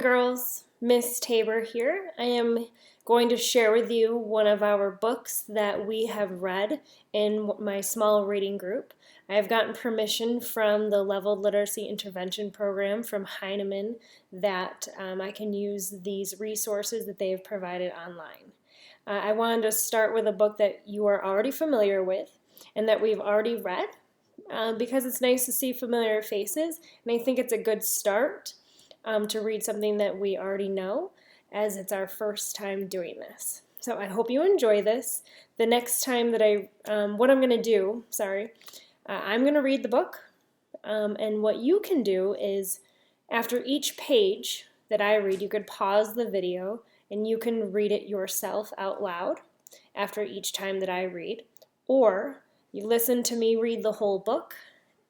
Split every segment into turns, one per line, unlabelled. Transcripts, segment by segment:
Girls, Miss Tabor here. I am going to share with you one of our books that we have read in my small reading group. I have gotten permission from the Leveled Literacy Intervention Program from Heinemann that I can use these resources that they have provided online. I wanted to start with a book that you are already familiar with and that we've already read because it's nice to see familiar faces, and I think it's a good start to read something that we already know, as it's our first time doing this. So I hope you enjoy this. The next time that what I'm going to do, I'm going to read the book, and what you can do is after each page that I read, you could pause the video and you can read it yourself out loud after each time that I read, or you listen to me read the whole book.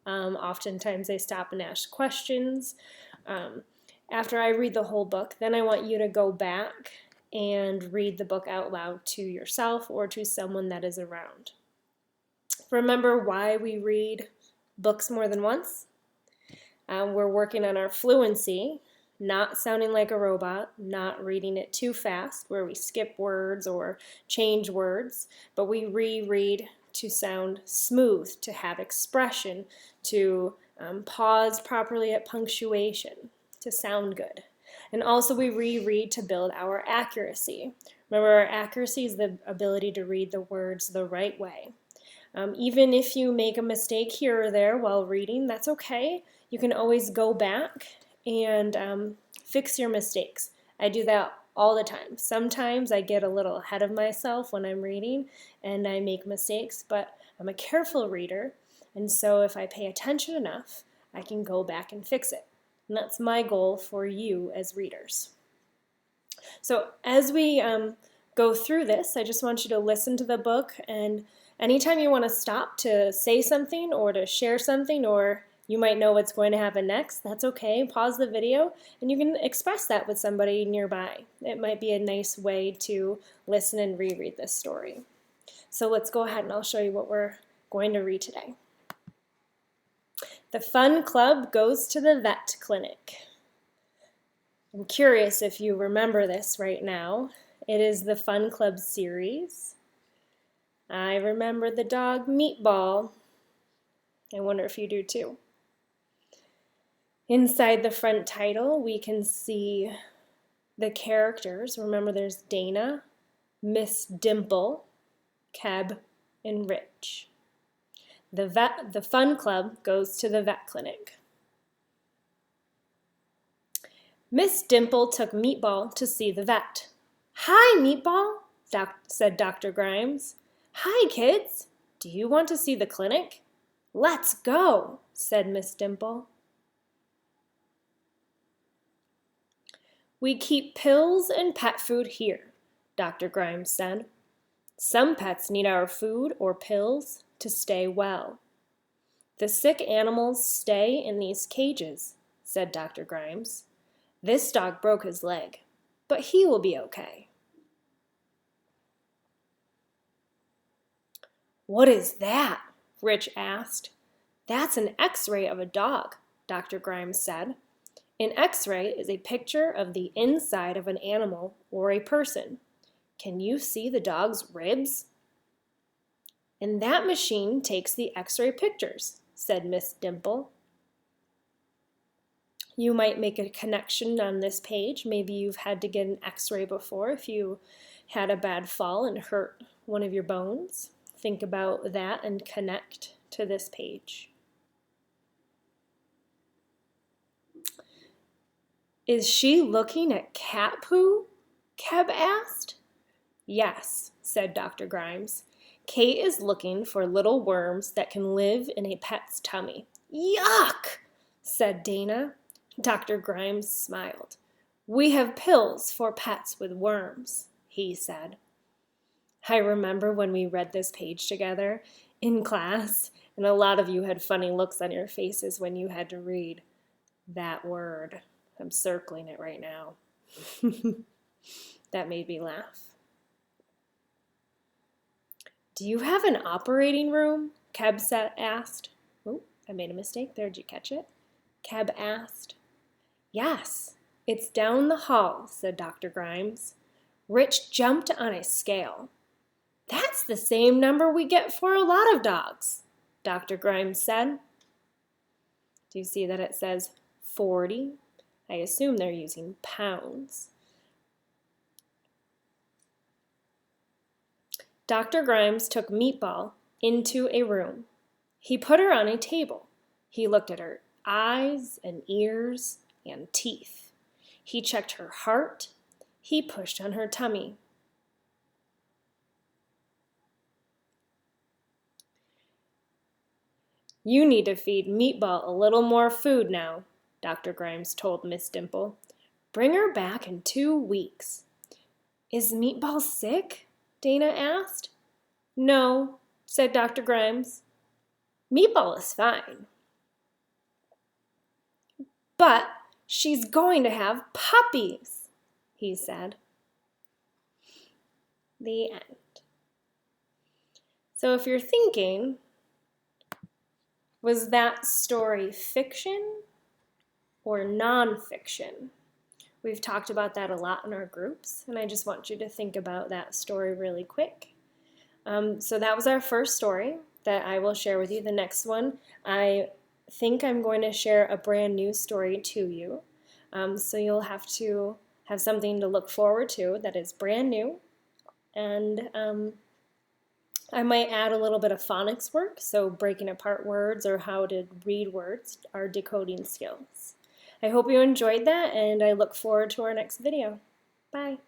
Oftentimes I stop and ask questions. After I read the whole book, then I want you to go back and read the book out loud to yourself or to someone that is around. Remember why we read books more than once? We're working on our fluency, not sounding like a robot, not reading it too fast where we skip words or change words, but we reread to sound smooth, to have expression, to pause properly at punctuation, to sound good. And also we reread to build our accuracy. Remember, our accuracy is the ability to read the words the right way. Even if you make a mistake here or there while reading, that's okay. You can always go back and fix your mistakes. I do that all the time. Sometimes I get a little ahead of myself when I'm reading and I make mistakes, but I'm a careful reader, and so if I pay attention enough, I can go back and fix it. And that's my goal for you as readers. So as we go through this, I just want you to listen to the book, and anytime you want to stop to say something or to share something, or you might know what's going to happen next, that's okay. Pause the video and you can express that with somebody nearby. It might be a nice way to listen and reread this story. So let's go ahead and I'll show you what we're going to read today. The Fun Club Goes to the Vet Clinic. I'm curious if you remember this right now. It is the Fun Club series. I remember the dog Meatball. I wonder if you do too. Inside the front title, we can see the characters. Remember, there's Dana, Miss Dimple, Keb, and Rich. The Fun Club goes to the vet clinic. Miss Dimple took Meatball to see the vet. "Hi, Meatball," said Dr. Grimes. "Hi, kids. Do you want to see the clinic?" "Let's go," said Miss Dimple. "We keep pills and pet food here," Dr. Grimes said. "Some pets need our food or pills to stay well. The sick animals stay in these cages," said Dr. Grimes. "This dog broke his leg, but he will be okay." "What is that?" Rich asked. "That's an X-ray of a dog," Dr. Grimes said. An X-ray is a picture of the inside of an animal or a person. Can you see the dog's ribs? "And that machine takes the X-ray pictures," said Miss Dimple. You might make a connection on this page. Maybe you've had to get an X-ray before if you had a bad fall and hurt one of your bones. Think about that and connect to this page. "Is she looking at cat poo?" Keb asked. "Yes," said Dr. Grimes. "Kate is looking for little worms that can live in a pet's tummy." "Yuck!" said Dana. Dr. Grimes smiled. "We have pills for pets with worms," he said. I remember when we read this page together in class, and a lot of you had funny looks on your faces when you had to read that word. I'm circling it right now. That made me laugh. "Do you have an operating room?" Keb asked. Oh, I made a mistake there. Did you catch it? Keb asked. "Yes, "It's down the hall," said Dr. Grimes. Rich jumped on a scale. "That's the same number we get for a lot of dogs," Dr. Grimes said. Do you see that it says 40? I assume they're using pounds. Dr. Grimes took Meatball into a room. He put her on a table. He looked at her eyes and ears and teeth. He checked her heart. He pushed on her tummy. "You need to feed Meatball a little more food now," Dr. Grimes told Miss Dimple. "Bring her back in 2 weeks." "Is Meatball sick?" Dana asked. "No," said Dr. Grimes. "Meatball is fine." "But she's going to have puppies," he said. The end. So if you're thinking, was that story fiction or nonfiction? We've talked about that a lot in our groups, and I just want you to think about that story really quick. So that was our first story that I will share with you. The next one, I think I'm going to share a brand new story to you. So you'll have to have something to look forward to that is brand new. And I might add a little bit of phonics work, so breaking apart words or how to read words are decoding skills. I hope you enjoyed that, and I look forward to our next video. Bye.